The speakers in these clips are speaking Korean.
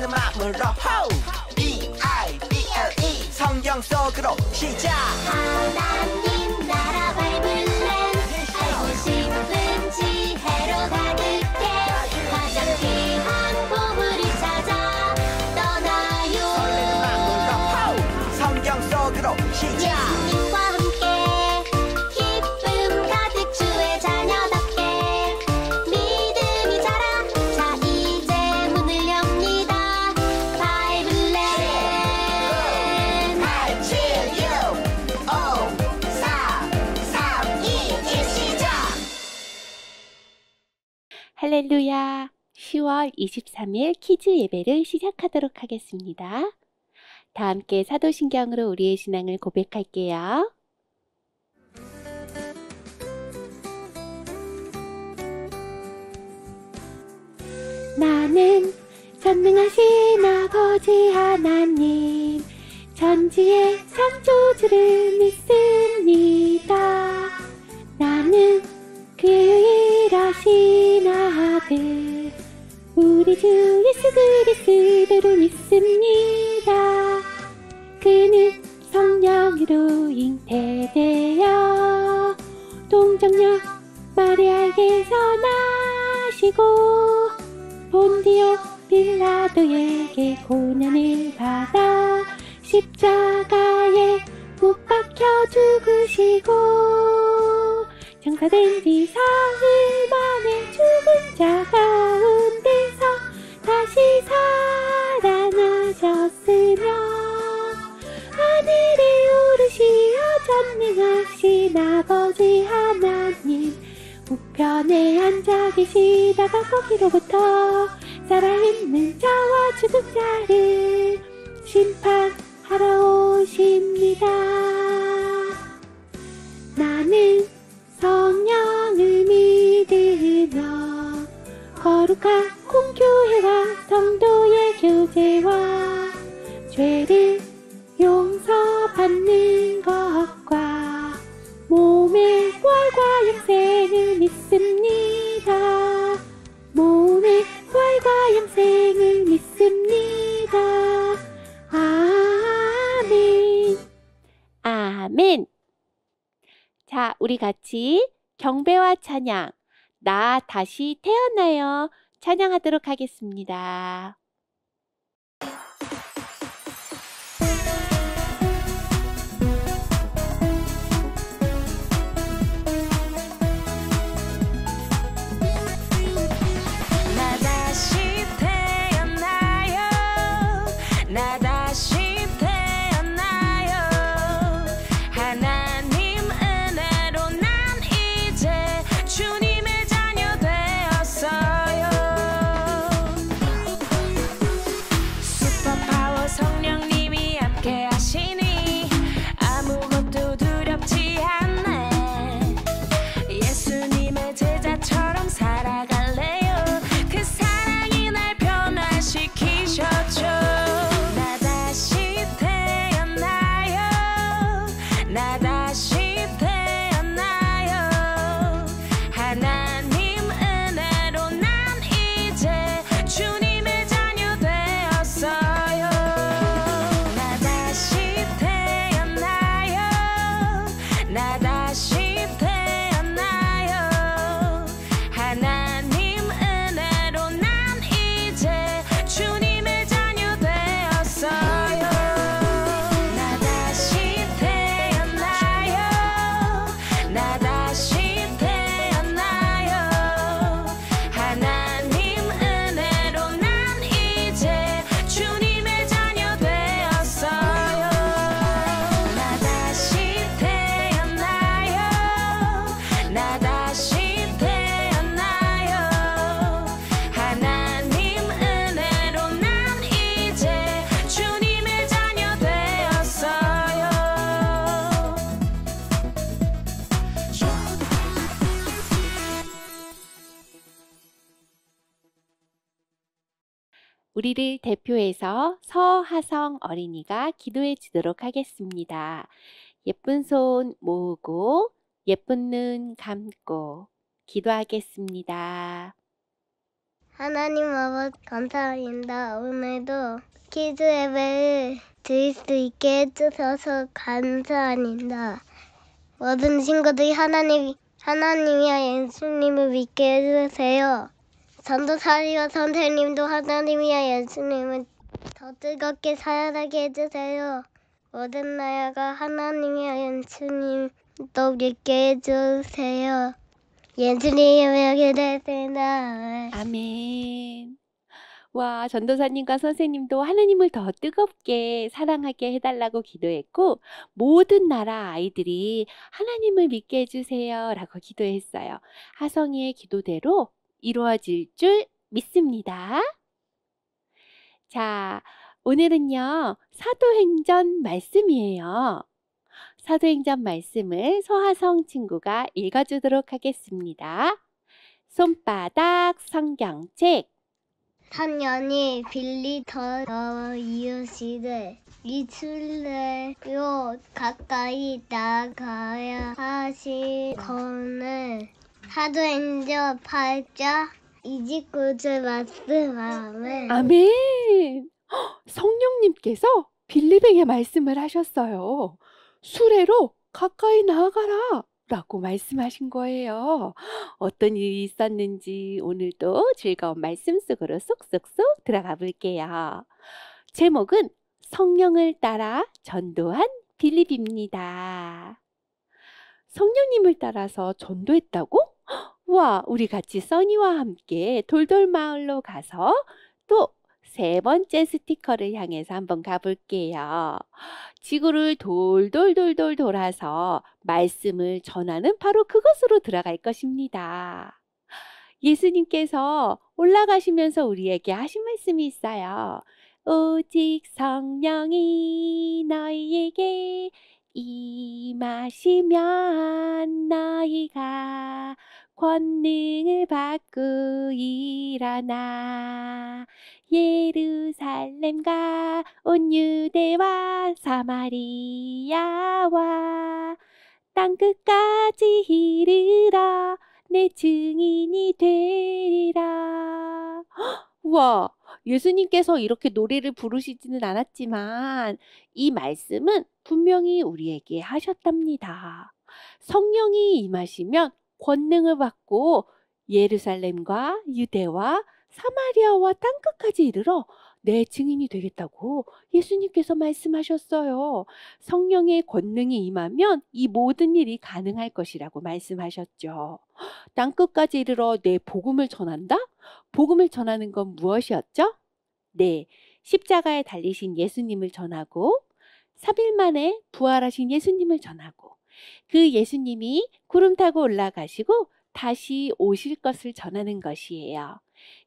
설레는 마음으로 Bible 성경 속으로 시작. 하나님 나라 바이블랜 알고 싶은 지혜로 가득해 가장 귀한 보물을 찾아 떠나요. 설레는 마음으로 성경 속으로 시작. 예수님과 함께 기쁨 가득 주의 자녀답게 믿음이 자라. 자 이제 문을 엽니다. 바이블랜. 8, 7, 6, 5, 4, 3, 2, 1 시작. 할렐루야! 10월 23일 키즈 예배를 시작하도록 하겠습니다. 다 함께 사도신경으로 우리의 신앙을 고백할게요. 나는 전능하신 아버지 하나님 천지의 창조주를 믿습니다. 나는 그의 유일하신 아들 우리 주 예수 그리스도를 믿습니다. 그는 성령으로 잉태되어 동정녀 마리아에게서 나시고 본디오 빌라도에게 고난을 받아 십자가에 못 박혀 죽으시고 장사된 뒤 사흘 만에 죽은 자 가운데서 다시 살아나셨으며 하늘에 오르시어 전능하신 아버지 하나님 우편에 앉아 계시다가 거기로부터 살아있는 자와 죽은 자를 심판하러 오십니다. 나는 성령을 믿으며 거룩한 공교회와 성도의 교제와 죄를 용서받는 것과 몸의 부활과 영생을 믿습니다. 몸의 부활과 영생을 믿습니다. 아멘. 아멘. 자, 우리 같이 경배와 찬양, 나 다시 태어나요 찬양하도록 하겠습니다. 나 다시 태어나요. 나 다시 태어나요. 하나님 은혜로 난 이제 주님의 자녀 되었어요. 슈퍼파워 성령님이 함께 하시니 아무것도 두렵지 않네. 예수님의 제자처럼 살아갈래요. 그 사랑이 날 변화시키셨죠. 나 다시 태어나요. 나 다시 태어나요. 하나님 은혜로 난 이제 주님의 자녀 되었어요. 나 다시 태어나요. 나 다시 태어나요. 하나님 은혜로 난 이제 주님의 자녀 되었어요. 나 다시 태어나요. 나 다시 태어나요. 하나님 은혜로 난 이제 주님의 자녀 되었어요. 나 다시 태어나요. 나 다시 태어나요. 하나님 은혜로 난 이제 주님의 자녀 되었어요. 우리를 대표해서 서하성 어린이가 기도해 주도록 하겠습니다. 예쁜 손 모으고 예쁜 눈 감고 기도하겠습니다. 하나님 아버지 감사합니다. 오늘도 키즈 예배를 드릴 수 있게 해주셔서 감사합니다. 모든 친구들이 하나님이야 예수님을 믿게 해주세요. 전도사님과 선생님도 하나님이야 예수님을 더 뜨겁게 사랑하게 해주세요. 모든 나라가 하나님이야 예수님도 믿게 해주세요. 예수님을 기도했습니다. 아멘. 와, 전도사님과 선생님도 하나님을 더 뜨겁게 사랑하게 해달라고 기도했고, 모든 나라 아이들이 하나님을 믿게 해주세요 라고 기도했어요. 하성이의 기도대로 이루어질 줄 믿습니다. 자, 오늘은요, 사도행전 말씀이에요. 사도행전 말씀을 서하성 친구가 읽어주도록 하겠습니다. 손바닥 성경책. 한년이 빌리더 이웃이되 이술래로 가까이 나가야 하시거늘. 사도행전 8장 29절 말씀하면 아멘. 성령님께서 빌립에게 말씀을 하셨어요. 수레로 가까이 나아가라 라고 말씀하신 거예요. 어떤 일이 있었는지 오늘도 즐거운 말씀 속으로 쏙쏙쏙 들어가 볼게요. 제목은 성령을 따라 전도한 빌립입니다. 성령님을 따라서 전도했다고? 와, 우리 같이 써니와 함께 돌돌마을로 가서 또 세 번째 스티커를 향해서 한번 가볼게요. 지구를 돌돌돌돌 돌아서 말씀을 전하는 바로 그것으로 들어갈 것입니다. 예수님께서 올라가시면서 우리에게 하신 말씀이 있어요. 오직 성령이 너희에게 임하시면 너희가 권능을 받고 일어나 예루살렘과 온 유대와 사마리아와 땅끝까지 이르러 내 증인이 되리라. 우와, 예수님께서 이렇게 노래를 부르시지는 않았지만 이 말씀은 분명히 우리에게 하셨답니다. 성령이 임하시면 권능을 받고 예루살렘과 유대와 사마리아와 땅끝까지 이르러 내 증인이 되겠다고 예수님께서 말씀하셨어요. 성령의 권능이 임하면 이 모든 일이 가능할 것이라고 말씀하셨죠. 땅끝까지 이르러 내 복음을 전한다? 복음을 전하는 건 무엇이었죠? 네, 십자가에 달리신 예수님을 전하고 3일 만에 부활하신 예수님을 전하고 그 예수님이 구름 타고 올라가시고 다시 오실 것을 전하는 것이에요.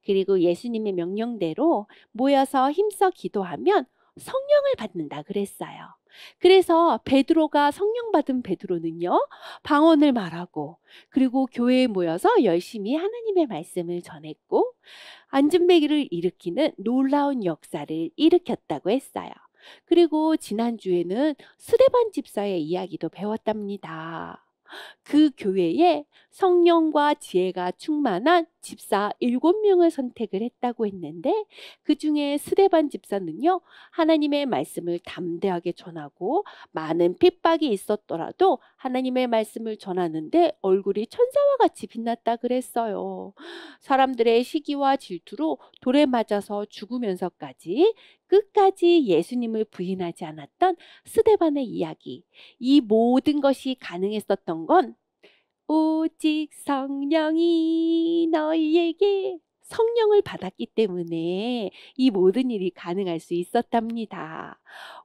그리고 예수님의 명령대로 모여서 힘써 기도하면 성령을 받는다 그랬어요. 그래서 베드로가 성령 받은 베드로는요, 방언을 말하고 그리고 교회에 모여서 열심히 하나님의 말씀을 전했고 안전배기를 일으키는 놀라운 역사를 일으켰다고 했어요. 그리고 지난주에는 스데반 집사의 이야기도 배웠답니다. 그 교회에 성령과 지혜가 충만한 집사 7명을 선택을 했다고 했는데 그 중에 스데반 집사는요, 하나님의 말씀을 담대하게 전하고 많은 핍박이 있었더라도 하나님의 말씀을 전하는데 얼굴이 천사와 같이 빛났다 그랬어요. 사람들의 시기와 질투로 돌에 맞아서 죽으면서까지 끝까지 예수님을 부인하지 않았던 스데반의 이야기, 이 모든 것이 가능했었던 건 오직 성령이 너희에게 성령을 받았기 때문에 이 모든 일이 가능할 수 있었답니다.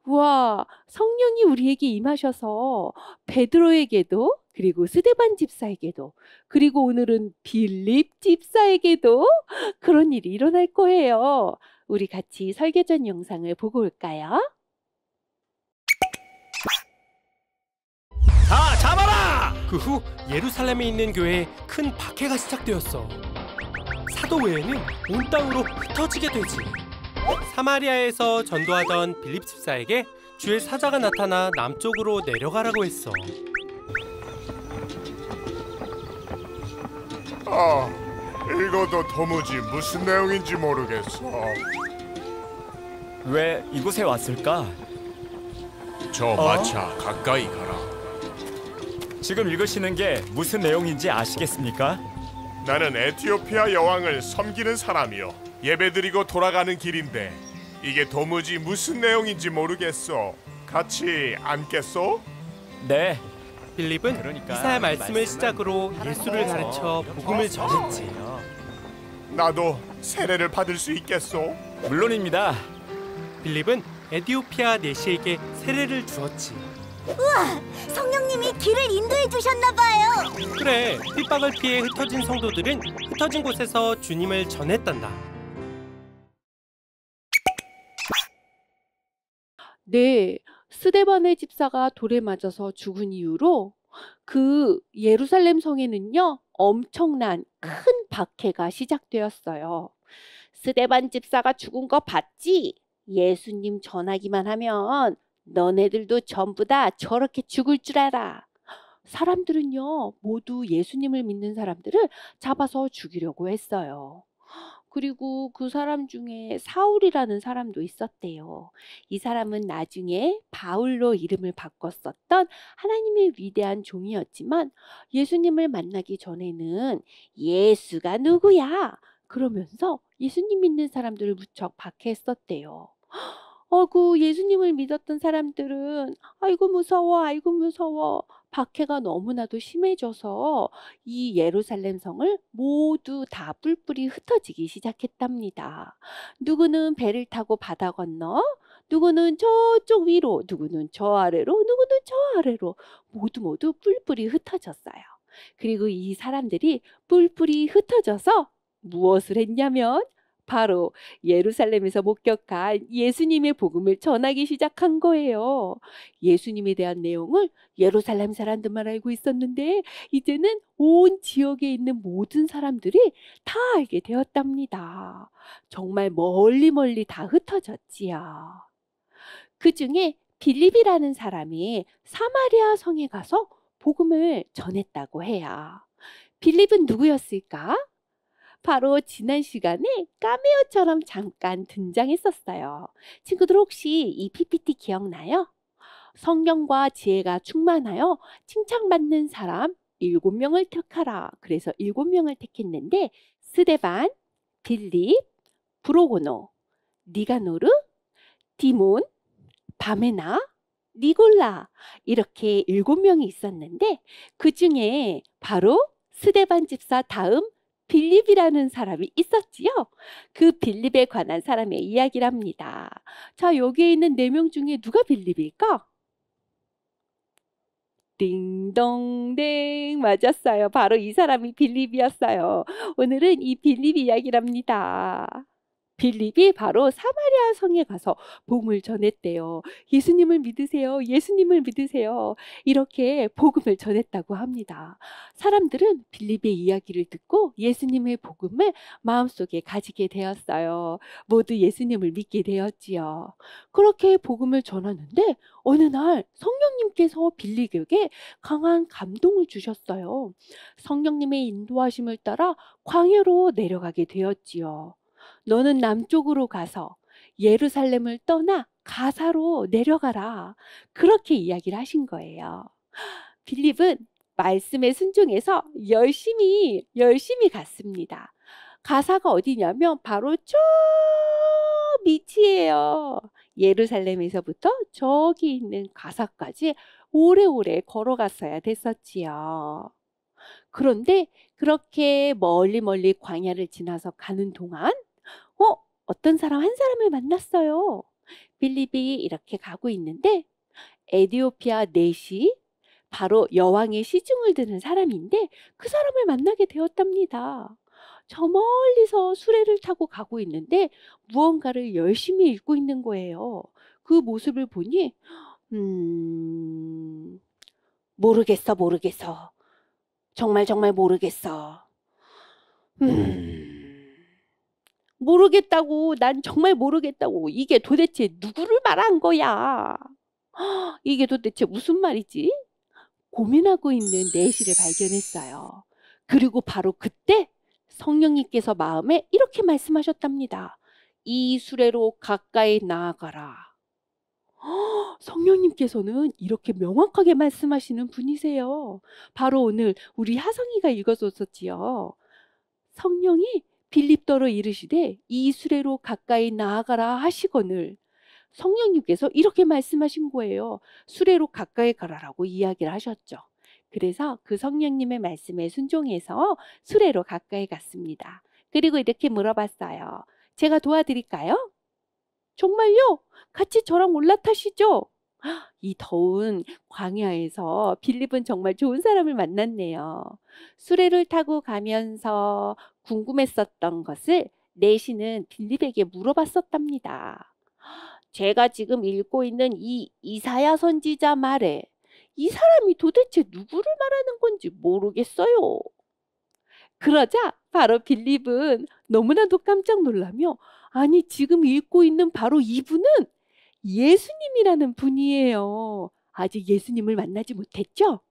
와, 성령이 우리에게 임하셔서 베드로에게도 그리고 스데반 집사에게도 그리고 오늘은 빌립 집사에게도 그런 일이 일어날 거예요. 우리 같이 설교전 영상을 보고 올까요? 다 잡아라! 그 후 예루살렘에 있는 교회에 큰 박해가 시작되었어. 사도 외에는 온 땅으로 흩어지게 되지. 사마리아에서 전도하던 빌립 집사에게 주의 사자가 나타나 남쪽으로 내려가라고 했어. 읽어도 도무지 무슨 내용인지 모르겠어. 왜 이곳에 왔을까? 저 마차 가까이 가라. 지금 읽으시는 게 무슨 내용인지 아시겠습니까? 나는 에티오피아 여왕을 섬기는 사람이요. 예배드리고 돌아가는 길인데 이게 도무지 무슨 내용인지 모르겠어. 같이 앉겠소? 네. 빌립은 그러니까 이사야 이 말씀을 말씀은 시작으로 예수를 가르쳐 복음을 전했지. 나도 세례를 받을 수 있겠소? 물론입니다. 빌립은 에티오피아 내시에게 세례를 주었지. 성령님이 길을 인도해 주셨나 봐요. 그래, 핍박을 피해 흩어진 성도들은 흩어진 곳에서 주님을 전했단다. 네, 스데반의 집사가 돌에 맞아서 죽은 이후로 그 예루살렘 성에는요, 엄청난 큰 박해가 시작되었어요. 스데반 집사가 죽은 거 봤지? 예수님 전하기만 하면 너네들도 전부 다 저렇게 죽을 줄 알아. 사람들은요, 모두 예수님을 믿는 사람들을 잡아서 죽이려고 했어요. 그리고 그 사람 중에 사울이라는 사람도 있었대요. 이 사람은 나중에 바울로 이름을 바꿨었던 하나님의 위대한 종이었지만 예수님을 만나기 전에는 예수가 누구야? 그러면서 예수님 믿는 사람들을 무척 박해했었대요. 예수님을 믿었던 사람들은 아이고 무서워, 아이고 무서워. 박해가 너무나도 심해져서 이 예루살렘 성을 모두 다 뿔뿔이 흩어지기 시작했답니다. 누구는 배를 타고 바다 건너, 누구는 저쪽 위로, 누구는 저 아래로, 누구는 저 아래로 모두 뿔뿔이 흩어졌어요. 그리고 이 사람들이 뿔뿔이 흩어져서 무엇을 했냐면 바로 예루살렘에서 목격한 예수님의 복음을 전하기 시작한 거예요. 예수님에 대한 내용을 예루살렘 사람들만 알고 있었는데 이제는 온 지역에 있는 모든 사람들이 다 알게 되었답니다. 정말 멀리 다 흩어졌지요. 그 중에 빌립이라는 사람이 사마리아 성에 가서 복음을 전했다고 해요. 빌립은 누구였을까? 바로 지난 시간에 카메오처럼 잠깐 등장했었어요. 친구들 혹시 이 PPT 기억나요? 성령과 지혜가 충만하여 칭찬받는 사람 7명을 택하라. 그래서 7명을 택했는데 스데반, 빌립, 브로고노, 니가노르, 디몬, 바메나, 니골라 이렇게 7명이 있었는데 그 중에 바로 스데반 집사 다음 빌립이라는 사람이 있었지요. 그 빌립에 관한 사람의 이야기를 합니다. 자, 여기에 있는 4명 중에 누가 빌립일까? 딩동댕 맞았어요. 바로 이 사람이 빌립이었어요. 오늘은 이 빌립 이야기를 합니다. 빌립이 바로 사마리아 성에 가서 복음을 전했대요. 예수님을 믿으세요. 예수님을 믿으세요. 이렇게 복음을 전했다고 합니다. 사람들은 빌립의 이야기를 듣고 예수님의 복음을 마음속에 가지게 되었어요. 모두 예수님을 믿게 되었지요. 그렇게 복음을 전하는데 어느 날 성령님께서 빌립에게 강한 감동을 주셨어요. 성령님의 인도하심을 따라 광야로 내려가게 되었지요. 너는 남쪽으로 가서 예루살렘을 떠나 가사로 내려가라. 그렇게 이야기를 하신 거예요. 빌립은 말씀에 순종해서 열심히 갔습니다. 가사가 어디냐면 바로 저 밑이에요. 예루살렘에서부터 저기 있는 가사까지 오래오래 걸어갔어야 됐었지요. 그런데 그렇게 멀리 광야를 지나서 가는 동안 어떤 사람 한 사람을 만났어요. 빌립이 이렇게 가고 있는데 에티오피아 내시 바로 여왕의 시중을 드는 사람인데 그 사람을 만나게 되었답니다. 저 멀리서 수레를 타고 가고 있는데 무언가를 열심히 읽고 있는 거예요. 그 모습을 보니 모르겠어. 정말 모르겠어. 모르겠다고. 난 정말 모르겠다고. 이게 도대체 누구를 말한 거야? 이게 도대체 무슨 말이지? 고민하고 있는 내시를 발견했어요. 그리고 바로 그때 성령님께서 마음에 이렇게 말씀하셨답니다. 이 수레로 가까이 나아가라. 성령님께서는 이렇게 명확하게 말씀하시는 분이세요. 바로 오늘 우리 하성이가 읽어줬었지요. 성령이 빌립더로 이르시되 이 수레로 가까이 나아가라 하시거늘 성령님께서 이렇게 말씀하신 거예요. 수레로 가까이 가라라고 이야기를 하셨죠. 그래서 그 성령님의 말씀에 순종해서 수레로 가까이 갔습니다. 그리고 이렇게 물어봤어요. 제가 도와드릴까요? 정말요? 같이 저랑 올라타시죠? 이 더운 광야에서 빌립은 정말 좋은 사람을 만났네요. 수레를 타고 가면서 궁금했었던 것을 내시는 빌립에게 물어봤었답니다. 제가 지금 읽고 있는 이 이사야 선지자 말에 이 사람이 도대체 누구를 말하는 건지 모르겠어요. 그러자 바로 빌립은 너무나도 깜짝 놀라며 아니 지금 읽고 있는 바로 이분은 예수님이라는 분이에요. 아직 예수님을 만나지 못했죠?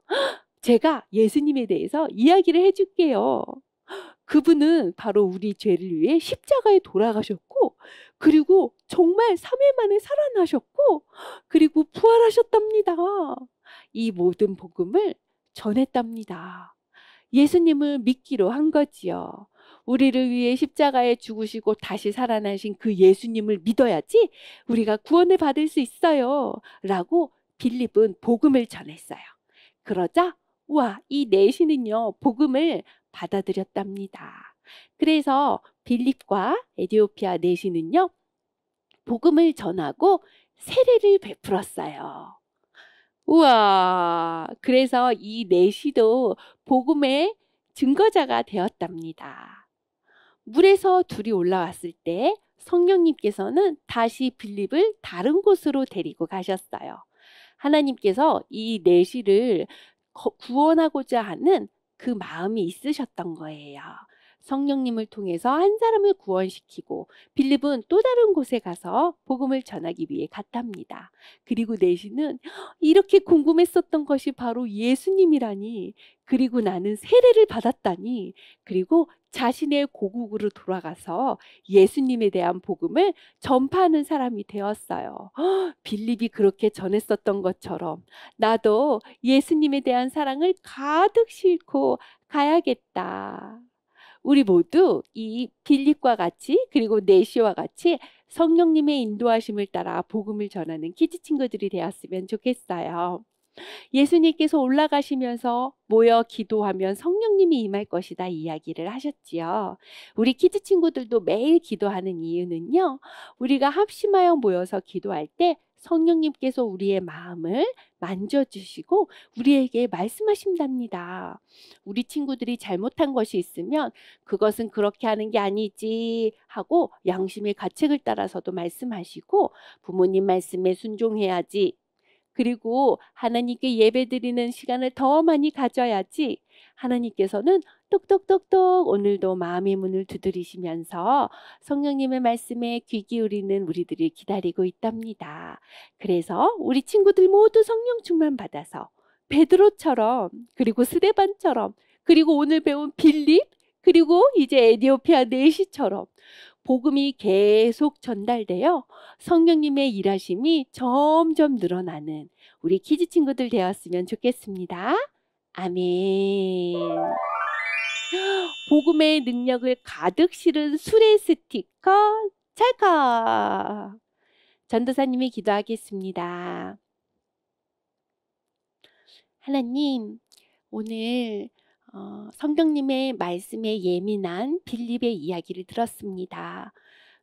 제가 예수님에 대해서 이야기를 해줄게요. 그분은 바로 우리 죄를 위해 십자가에 돌아가셨고 그리고 정말 3일 만에 살아나셨고 그리고 부활하셨답니다. 이 모든 복음을 전했답니다. 예수님을 믿기로 한 거지요. 우리를 위해 십자가에 죽으시고 다시 살아나신 그 예수님을 믿어야지 우리가 구원을 받을 수 있어요. 라고 빌립은 복음을 전했어요. 그러자 이 내시는요 복음을 받아들였답니다. 그래서 빌립과 에디오피아 내시는요 복음을 전하고 세례를 베풀었어요. 그래서 이 내시도 복음의 증거자가 되었답니다. 물에서 둘이 올라왔을 때 성령님께서는 다시 빌립을 다른 곳으로 데리고 가셨어요. 하나님께서 이 내시를 구원하고자 하는 그 마음이 있으셨던 거예요. 성령님을 통해서 한 사람을 구원시키고 빌립은 또 다른 곳에 가서 복음을 전하기 위해 갔답니다. 그리고 내시는 이렇게 궁금했었던 것이 바로 예수님이라니 그리고 나는 세례를 받았다니 그리고 자신의 고국으로 돌아가서 예수님에 대한 복음을 전파하는 사람이 되었어요. 빌립이 그렇게 전했었던 것처럼 나도 예수님에 대한 사랑을 가득 싣고 가야겠다. 우리 모두 이 빌립과 같이 그리고 내시와 같이 성령님의 인도하심을 따라 복음을 전하는 키즈 친구들이 되었으면 좋겠어요. 예수님께서 올라가시면서 모여 기도하면 성령님이 임할 것이다 이야기를 하셨지요. 우리 키즈 친구들도 매일 기도하는 이유는요. 우리가 합심하여 모여서 기도할 때 성령님께서 우리의 마음을 만져주시고 우리에게 말씀하신답니다. 우리 친구들이 잘못한 것이 있으면 그것은 그렇게 하는 게 아니지 하고 양심의 가책을 따라서도 말씀하시고 부모님 말씀에 순종해야지. 그리고 하나님께 예배드리는 시간을 더 많이 가져야지. 하나님께서는 똑똑똑똑 오늘도 마음의 문을 두드리시면서 성령님의 말씀에 귀 기울이는 우리들을 기다리고 있답니다. 그래서 우리 친구들 모두 성령 충만 받아서 베드로처럼 그리고 스데반처럼 그리고 오늘 배운 빌립 그리고 이제 에디오피아 내시처럼 복음이 계속 전달되어 성령님의 일하심이 점점 늘어나는 우리 키즈 친구들 되었으면 좋겠습니다. 아멘. 복음의 능력을 가득 실은 수레 스티커 찰칵. 전도사님이 기도하겠습니다. 하나님, 오늘 성령님의 말씀에 예민한 빌립의 이야기를 들었습니다.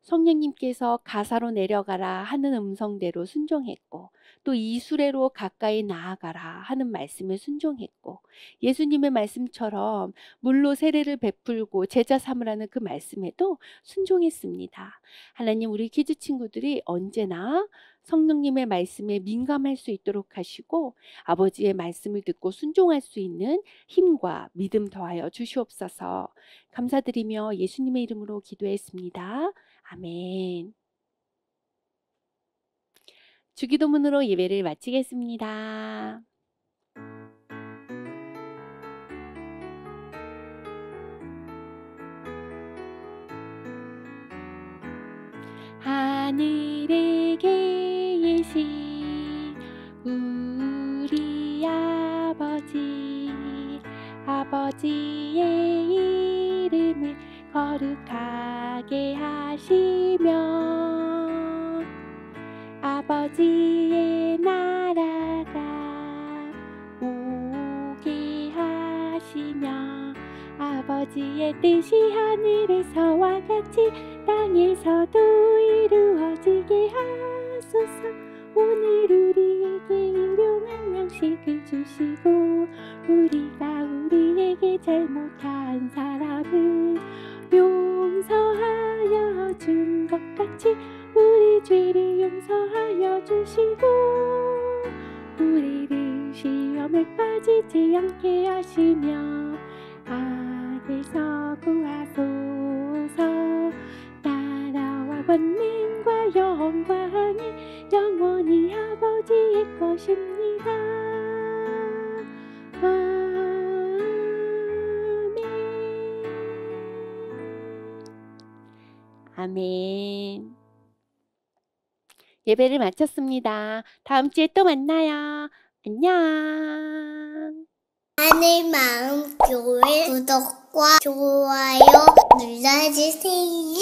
성령님께서 가사로 내려가라 하는 음성대로 순종했고 또 이 수레로 가까이 나아가라 하는 말씀에 순종했고 예수님의 말씀처럼 물로 세례를 베풀고 제자 삼으라는 그 말씀에도 순종했습니다. 하나님 우리 키즈 친구들이 언제나 성령님의 말씀에 민감할 수 있도록 하시고 아버지의 말씀을 듣고 순종할 수 있는 힘과 믿음 더하여 주시옵소서. 감사드리며 예수님의 이름으로 기도했습니다. 아멘. 주기도문으로 예배를 마치겠습니다. 하늘에 계신 우리 아버지, 아버지의 이름을 거룩하게 하시며 아버지의 나라가 오게 하시며 아버지의 뜻이 하늘에서와 같이 땅에서도 이루어지게 하소서. 오늘 우리에게 일용할 양식을 주시고 우리가 우리에게 잘못한 사람을 용서하여 준 것 같이 우리 죄를 용서하여 주시고 우리를 시험에 빠지지 않게 하시며 악에서 구하소서. 나라와 권능과 영광이 영원히 아버지의 것입니다. 아멘. 예배를 마쳤습니다. 다음 주에 또 만나요. 안녕. 하늘마음교회 구독과 좋아요 눌러주세요.